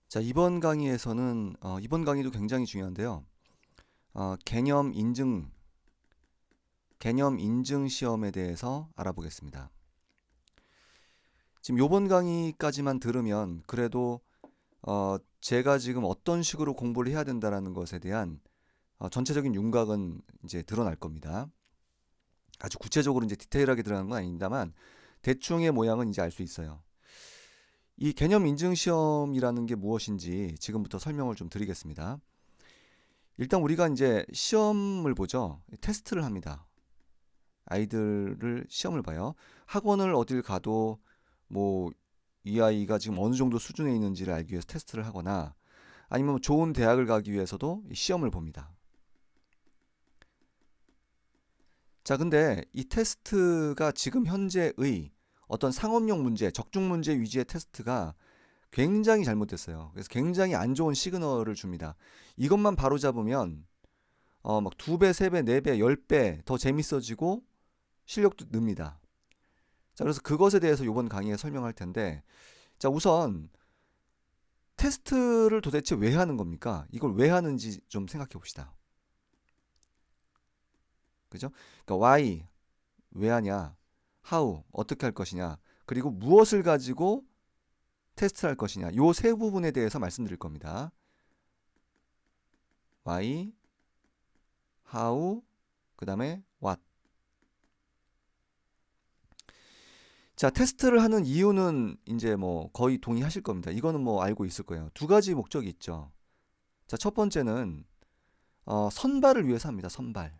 자, 이번 강의에서는 이번 강의도 굉장히 중요한데요. 개념 인증 시험에 대해서 알아보겠습니다. 지금 이번 강의까지만 들으면 그래도 제가 지금 어떤 식으로 공부를 해야 된다라는 것에 대한 전체적인 윤곽은 이제 드러날 겁니다. 아주 구체적으로 이제 디테일하게 들어가는 건 아닙니다만 대충의 모양은 이제 알 수 있어요. 이 개념 인증 시험이라는 게 무엇인지 지금부터 설명을 좀 드리겠습니다. 일단 우리가 이제 시험을 보죠. 테스트를 합니다. 아이들을 시험을 봐요. 학원을 어딜 가도 뭐 이 아이가 지금 어느 정도 수준에 있는지를 알기 위해서 테스트를 하거나 아니면 뭐 좋은 대학을 가기 위해서도 시험을 봅니다. 자, 근데 이 테스트가 지금 현재의 어떤 상업용 문제, 적중 문제 위주의 테스트가 굉장히 잘못됐어요. 그래서 굉장히 안 좋은 시그널을 줍니다. 이것만 바로잡으면 막 2배, 3배, 4배, 10배 더 재밌어지고 실력도 늡니다. 자, 그래서 그것에 대해서 이번 강의에 설명할 텐데, 자, 우선 테스트를 도대체 왜 하는 겁니까? 이걸 왜 하는지 좀 생각해 봅시다. 그죠? 그러니까 why, 왜 하냐? how, 어떻게 할 것이냐? 그리고 무엇을 가지고 테스트할 것이냐? 요 세 부분에 대해서 말씀드릴 겁니다. why, how, 그 다음에 what. 자, 테스트를 하는 이유는 이제 뭐 거의 동의하실 겁니다. 이거는 뭐 알고 있을 거예요. 두 가지 목적이 있죠. 자, 첫 번째는 선발을 위해서 합니다. 선발.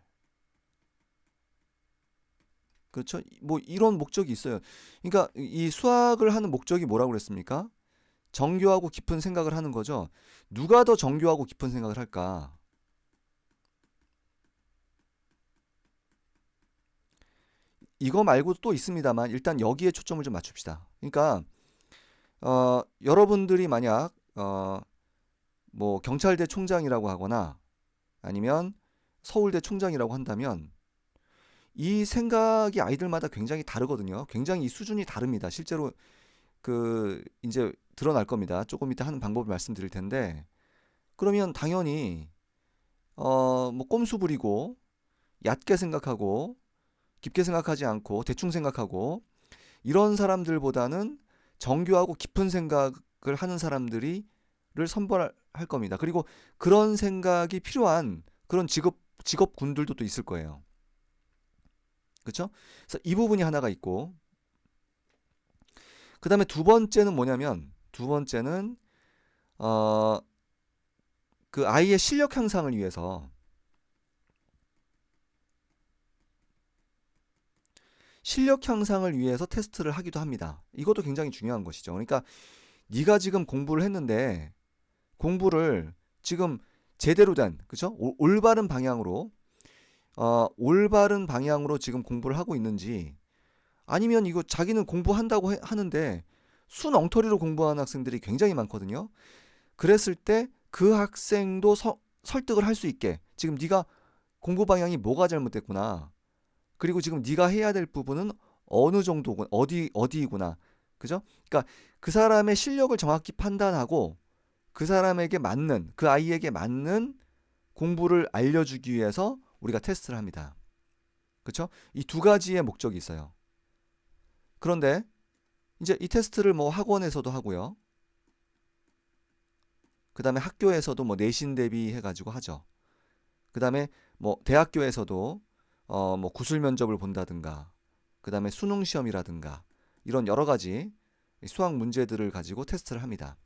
그렇죠? 뭐 이런 목적이 있어요. 그러니까 이 수학을 하는 목적이 뭐라고 그랬습니까? 정교하고 깊은 생각을 하는 거죠. 누가 더 정교하고 깊은 생각을 할까? 이거 말고 또 있습니다만 일단 여기에 초점을 좀 맞춥시다. 그러니까 여러분들이 만약 뭐 경찰대 총장이라고 하거나 아니면 서울대 총장이라고 한다면 이 생각이 아이들마다 굉장히 다르거든요. 굉장히 이 수준이 다릅니다. 실제로 그 이제 드러날 겁니다. 조금 이따 하는 방법을 말씀드릴 텐데 그러면 당연히 뭐 꼼수 부리고 얕게 생각하고 깊게 생각하지 않고 대충 생각하고 이런 사람들보다는 정교하고 깊은 생각을 하는 사람들이 를 선발할 겁니다. 그리고 그런 생각이 필요한 그런 직업군들도 또 있을 거예요. 그렇죠? 그래서 이 부분이 하나가 있고 그다음에 두 번째는 뭐냐면 두 번째는 어, 그 아이의 실력 향상을 위해서 테스트를 하기도 합니다. 이것도 굉장히 중요한 것이죠. 그러니까 네가 지금 공부를 했는데 공부를 지금 제대로 된 그죠? 올바른 방향으로 올바른 방향으로 지금 공부를 하고 있는지 아니면 이거 자기는 공부한다고 하는데 순 엉터리로 공부하는 학생들이 굉장히 많거든요. 그랬을 때 그 학생도 설득을 할 수 있게 지금 네가 공부 방향이 뭐가 잘못됐구나. 그리고 지금 네가 해야 될 부분은 어느 정도군 어디이구나. 그죠? 그러니까 그 사람의 실력을 정확히 판단하고 그 사람에게 맞는 그 아이에게 맞는 공부를 알려주기 위해서 우리가 테스트를 합니다. 그렇죠? 이 두 가지의 목적이 있어요. 그런데 이제 이 테스트를 뭐 학원에서도 하고요. 그 다음에 학교에서도 뭐 내신 대비해 가지고 하죠. 그 다음에 뭐 대학교에서도 뭐 구술 면접을 본다든가 그 다음에 수능 시험이라든가 이런 여러 가지 수학 문제들을 가지고 테스트를 합니다.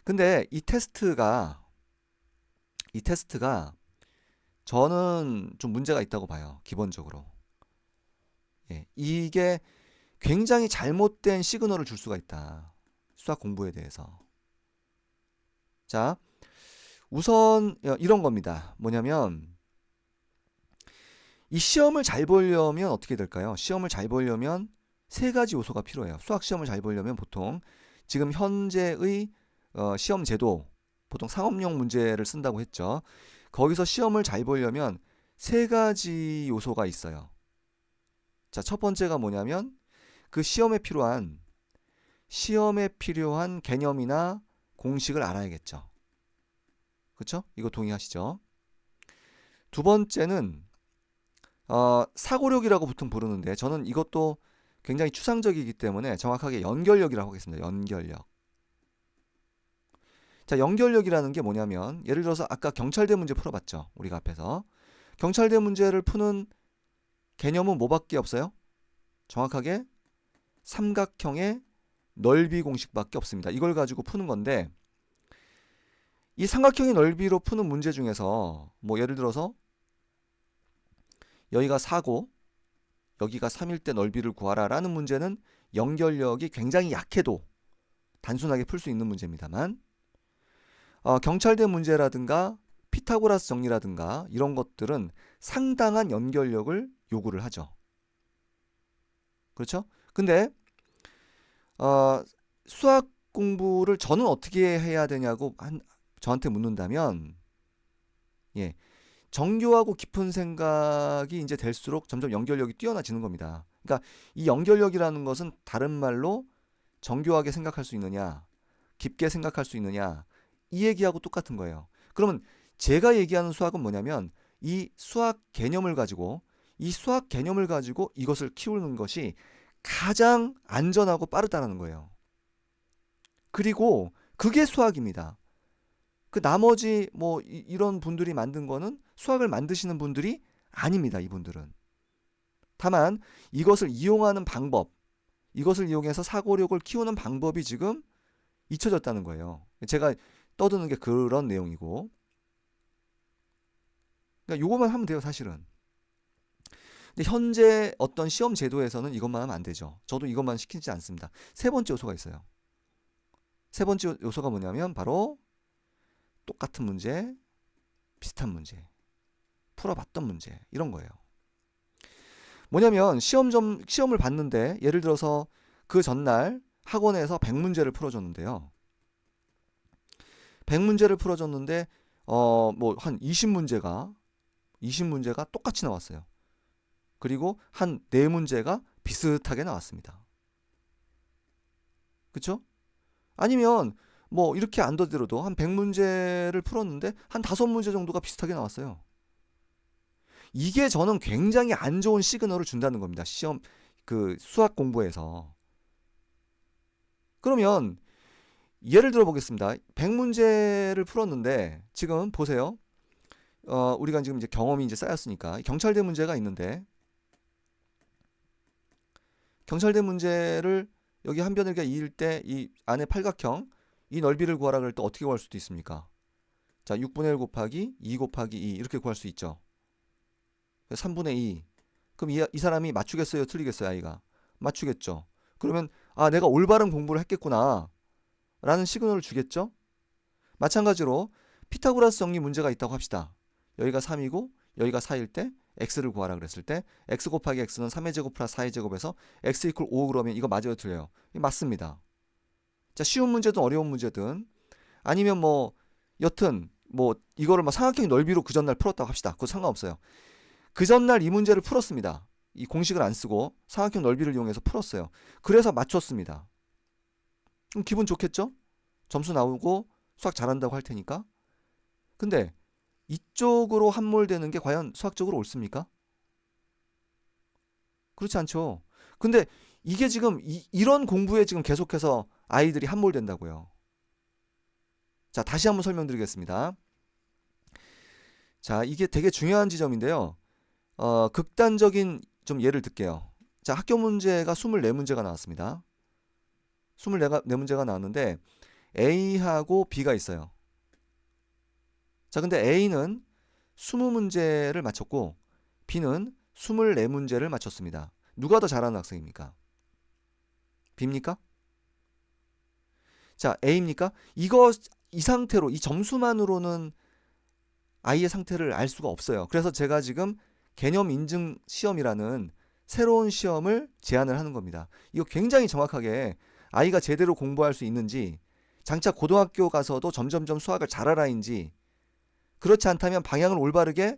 근데 이 테스트가 저는 좀 문제가 있다고 봐요. 기본적으로. 예, 이게 굉장히 잘못된 시그널을 줄 수가 있다. 수학 공부에 대해서. 자, 우선 이런 겁니다. 뭐냐면 이 시험을 잘 보려면 어떻게 될까요? 시험을 잘 보려면 세 가지 요소가 필요해요. 수학 시험을 잘 보려면 보통 지금 현재의 시험 제도 보통 상업용 문제를 쓴다고 했죠. 거기서 시험을 잘 보려면 세 가지 요소가 있어요. 자, 첫 번째가 뭐냐면 그 시험에 필요한 개념이나 공식을 알아야겠죠. 그렇죠? 이거 동의하시죠? 두 번째는 사고력이라고 보통 부르는데 저는 이것도 굉장히 추상적이기 때문에 정확하게 연결력이라고 하겠습니다. 연결력. 자, 연결력이라는 게 뭐냐면 예를 들어서 아까 경찰대 문제 풀어봤죠. 우리가 앞에서. 경찰대 문제를 푸는 개념은 뭐밖에 없어요? 정확하게 삼각형의 넓이 공식밖에 없습니다. 이걸 가지고 푸는 건데 이 삼각형의 넓이로 푸는 문제 중에서 뭐 예를 들어서 여기가 4고 여기가 3일 때 넓이를 구하라 라는 문제는 연결력이 굉장히 약해도 단순하게 풀 수 있는 문제입니다만 경찰대 문제라든가 피타고라스 정리라든가 이런 것들은 상당한 연결력을 요구를 하죠. 그렇죠? 근데 수학 공부를 저는 어떻게 해야 되냐고 저한테 묻는다면 예, 정교하고 깊은 생각이 이제 될수록 점점 연결력이 뛰어나지는 겁니다. 그러니까 이 연결력이라는 것은 다른 말로 정교하게 생각할 수 있느냐, 깊게 생각할 수 있느냐 이 얘기하고 똑같은 거예요. 그러면 제가 얘기하는 수학은 뭐냐면 이 수학 개념을 가지고 이것을 키우는 것이 가장 안전하고 빠르다는 거예요. 그리고 그게 수학입니다. 그 나머지 뭐 이런 분들이 만든 거는 수학을 만드시는 분들이 아닙니다. 이분들은. 다만 이것을 이용하는 방법, 이것을 이용해서 사고력을 키우는 방법이 지금 잊혀졌다는 거예요. 제가 떠드는 게 그런 내용이고. 그러니까 요것만 하면 돼요, 사실은. 근데 현재 어떤 시험 제도에서는 이것만 하면 안 되죠. 저도 이것만 시키지 않습니다. 세 번째 요소가 있어요. 세 번째 요소가 뭐냐면 바로 똑같은 문제, 비슷한 문제, 풀어봤던 문제 이런 거예요. 뭐냐면 시험을 봤는데 예를 들어서 그 전날 학원에서 100문제를 풀어줬는데요. 100문제를 풀어줬는데 뭐 한 20문제가 똑같이 나왔어요. 그리고 한 4문제가 비슷하게 나왔습니다. 그쵸? 아니면 뭐 이렇게 안 더더라도 한 100문제를 풀었는데 한 5문제 정도가 비슷하게 나왔어요. 이게 저는 굉장히 안 좋은 시그널을 준다는 겁니다. 수학 공부에서. 그러면 예를 들어 보겠습니다. 100문제를 풀었는데 지금 보세요. 우리가 지금 이제 경험이 이제 쌓였으니까 경찰대 문제가 있는데 경찰대 문제를 여기 한 변을가 2일 때 이 안에 팔각형 이 넓이를 구하라 그럴 때 어떻게 구할 수도 있습니까? 자, 6분의 1 곱하기 2 곱하기 2 이렇게 구할 수 있죠. 3분의 2. 그럼 이 사람이 맞추겠어요? 틀리겠어요? 아이가? 맞추겠죠. 그러면 내가 올바른 공부를 했겠구나 라는 시그널을 주겠죠. 마찬가지로 피타고라스 정리 문제가 있다고 합시다. 여기가 3이고 여기가 4일 때 x를 구하라 그랬을 때 x 곱하기 x는 3의 제곱 플러스 4의 제곱에서 x 이퀄 5 그러면 이거 맞아요, 틀려요? 맞습니다. 자, 쉬운 문제든 어려운 문제든 아니면 뭐 여튼 뭐 이거를 막 삼각형의 넓이로 그 전날 풀었다고 합시다. 그거 상관없어요. 그 전날 이 문제를 풀었습니다. 이 공식을 안 쓰고 삼각형 넓이를 이용해서 풀었어요. 그래서 맞췄습니다. 그럼 기분 좋겠죠? 점수 나오고 수학 잘한다고 할 테니까. 근데 이쪽으로 함몰되는 게 과연 수학적으로 옳습니까? 그렇지 않죠. 근데 이게 지금 이런 공부에 지금 계속해서 아이들이 함몰된다고요. 자, 다시 한번 설명드리겠습니다. 자, 이게 되게 중요한 지점인데요. 극단적인 좀 예를 들게요. 자, 학교 문제가 24문제가 나왔습니다. 24문제가 나왔는데 A하고 B가 있어요. 자, 근데 A는 20문제를 맞췄고 B는 24문제를 맞췄습니다. 누가 더 잘하는 학생입니까? B입니까? 자, A입니까? 이 상태로 이 점수만으로는 아이의 상태를 알 수가 없어요. 그래서 제가 지금 개념 인증 시험이라는 새로운 시험을 제안을 하는 겁니다. 이거 굉장히 정확하게 아이가 제대로 공부할 수 있는지, 장차 고등학교 가서도 점점점 수학을 잘하라인지, 그렇지 않다면 방향을 올바르게,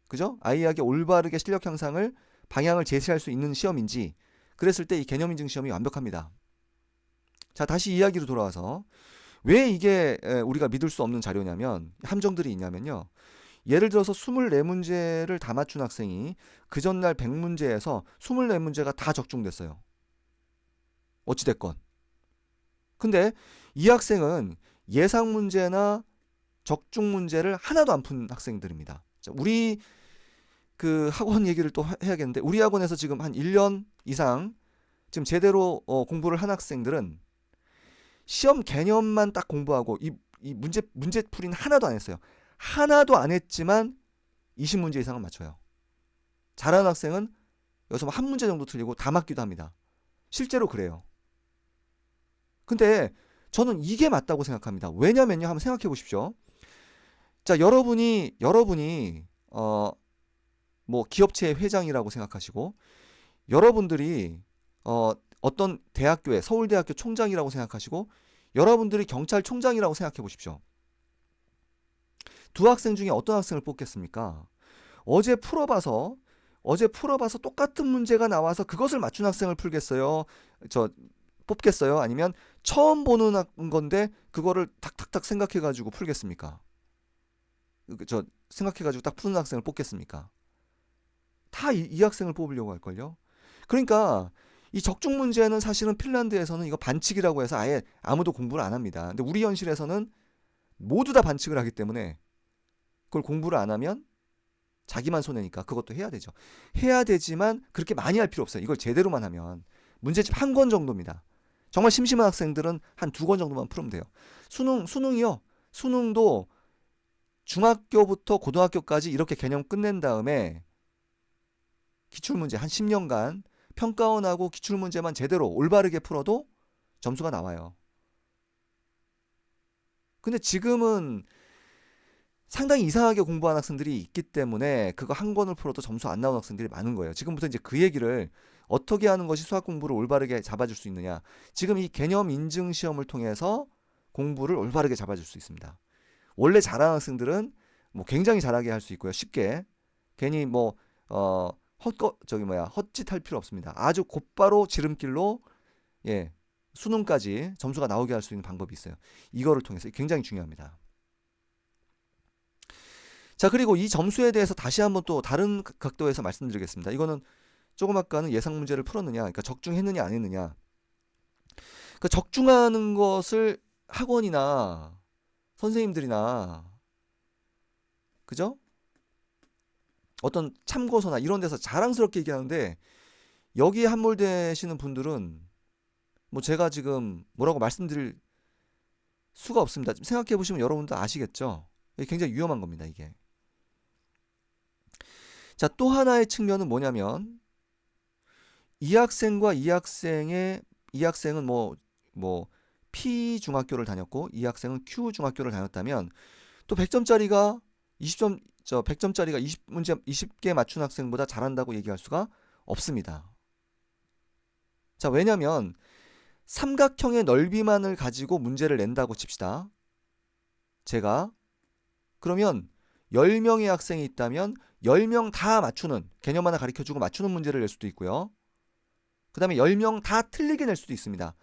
그죠? 아이에게 올바르게 실력 향상을 방향을 제시할 수 있는 시험인지, 그랬을 때 이 개념 인증 시험이 완벽합니다. 자, 다시 이야기로 돌아와서 왜 이게 우리가 믿을 수 없는 자료냐면 함정들이 있냐면요. 예를 들어서 24문제를 다 맞춘 학생이 그 전날 100문제에서 24문제가 다 적중됐어요. 어찌됐건. 근데 이 학생은 예상 문제나 적중 문제를 하나도 안 푼 학생들입니다. 자, 우리 그 학원 얘기를 또 해야겠는데 우리 학원에서 지금 한 1년 이상 지금 제대로 공부를 한 학생들은 시험 개념만 딱 공부하고 이 문제풀이는 하나도 안 했어요. 하나도 안 했지만 20문제 이상은 맞춰요. 잘하는 학생은 여기서 한 문제 정도 틀리고 다 맞기도 합니다. 실제로 그래요. 근데 저는 이게 맞다고 생각합니다. 왜냐면요. 한번 생각해 보십시오. 자, 여러분이 뭐 기업체 회장이라고 생각하시고 여러분들이 어떤 대학교에 서울대학교 총장이라고 생각하시고 여러분들이 경찰총장이라고 생각해 보십시오. 두 학생 중에 어떤 학생을 뽑겠습니까? 어제 풀어봐서 똑같은 문제가 나와서 그것을 맞춘 학생을 풀겠어요? 뽑겠어요? 아니면 처음 보는 건데 그거를 탁탁탁 생각해가지고 풀겠습니까? 생각해가지고 딱 푸는 학생을 뽑겠습니까? 다 이 학생을 뽑으려고 할걸요? 그러니까 이 적중 문제는 사실은 핀란드에서는 이거 반칙이라고 해서 아예 아무도 공부를 안 합니다. 근데 우리 현실에서는 모두 다 반칙을 하기 때문에 그걸 공부를 안 하면 자기만 손해니까 그것도 해야 되죠. 해야 되지만 그렇게 많이 할 필요 없어요. 이걸 제대로만 하면 문제집 한 권 정도입니다. 정말 심심한 학생들은 한 2권 정도만 풀면 돼요. 수능이요. 수능도 중학교부터 고등학교까지 이렇게 개념 끝낸 다음에 기출문제 한 10년간 평가원하고 기출문제만 제대로 올바르게 풀어도 점수가 나와요. 근데 지금은 상당히 이상하게 공부한 학생들이 있기 때문에 그거 한 권을 풀어도 점수 안 나오는 학생들이 많은 거예요. 지금부터 이제 그 얘기를 어떻게 하는 것이 수학 공부를 올바르게 잡아줄 수 있느냐. 지금 이 개념 인증 시험을 통해서 공부를 올바르게 잡아줄 수 있습니다. 원래 잘하는 학생들은 뭐 굉장히 잘하게 할 수 있고요. 쉽게. 괜히 뭐 헛짓 할 필요 없습니다. 아주 곧바로 지름길로 예, 수능까지 점수가 나오게 할 수 있는 방법이 있어요. 이거를 통해서 굉장히 중요합니다. 자, 그리고 이 점수에 대해서 다시 한번 또 다른 각도에서 말씀드리겠습니다. 이거는 조금 아까는 예상 문제를 풀었느냐, 그러니까 적중했느냐 안 했느냐. 그 적중하는 것을 학원이나 선생님들이나 그죠? 어떤 참고서나 이런 데서 자랑스럽게 얘기하는데 여기에 함몰되시는 분들은 뭐 제가 지금 뭐라고 말씀드릴 수가 없습니다. 생각해 보시면 여러분도 아시겠죠? 이게 굉장히 위험한 겁니다, 이게. 자, 또 하나의 측면은 뭐냐면 이 학생과 이 학생은 뭐 P 중학교를 다녔고 이 학생은 Q 중학교를 다녔다면 또 100점짜리가 20점 100점짜리가 20문제 20개 맞춘 학생보다 잘한다고 얘기할 수가 없습니다. 자, 왜냐면 삼각형의 넓이만을 가지고 문제를 낸다고 칩시다. 제가 그러면 10명의 학생이 있다면 10명 다 맞추는 개념 하나 가르쳐주고 맞추는 문제를 낼 수도 있고요. 그 다음에 10명 다 틀리게 낼 수도 있습니다.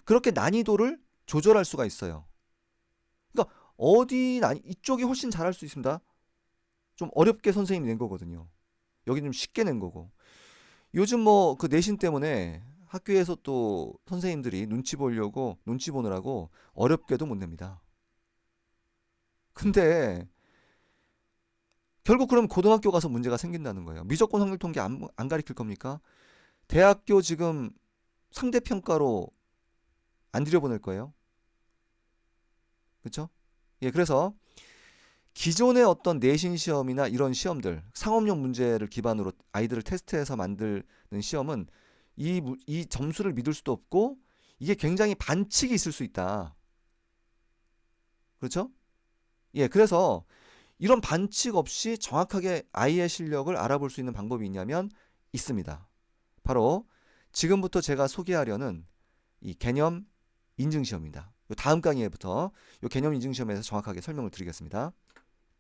그렇게 난이도를 조절할 수가 있어요. 그러니까 이쪽이 훨씬 잘할 수 있습니다. 좀 어렵게 선생님이 낸 거거든요. 여기는 좀 쉽게 낸 거고. 요즘 뭐 그 내신 때문에 학교에서 또 선생님들이 눈치 보느라고 어렵게도 못 냅니다. 근데 결국 그럼 고등학교 가서 문제가 생긴다는 거예요. 미적분 확률 통계 안 가르칠 겁니까? 대학교 지금 상대평가로 안 들여보낼 거예요. 그렇죠? 예, 그래서 기존의 어떤 내신 시험이나 이런 시험들, 상업용 문제를 기반으로 아이들을 테스트해서 만드는 시험은 이 점수를 믿을 수도 없고 이게 굉장히 반칙이 있을 수 있다. 그렇죠? 예, 그래서 이런 반칙 없이 정확하게 아이의 실력을 알아볼 수 있는 방법이 있냐면 있습니다. 바로 지금부터 제가 소개하려는 이 개념 인증 시험입니다. 다음 강의에부터 이 개념 인증 시험에서 정확하게 설명을 드리겠습니다.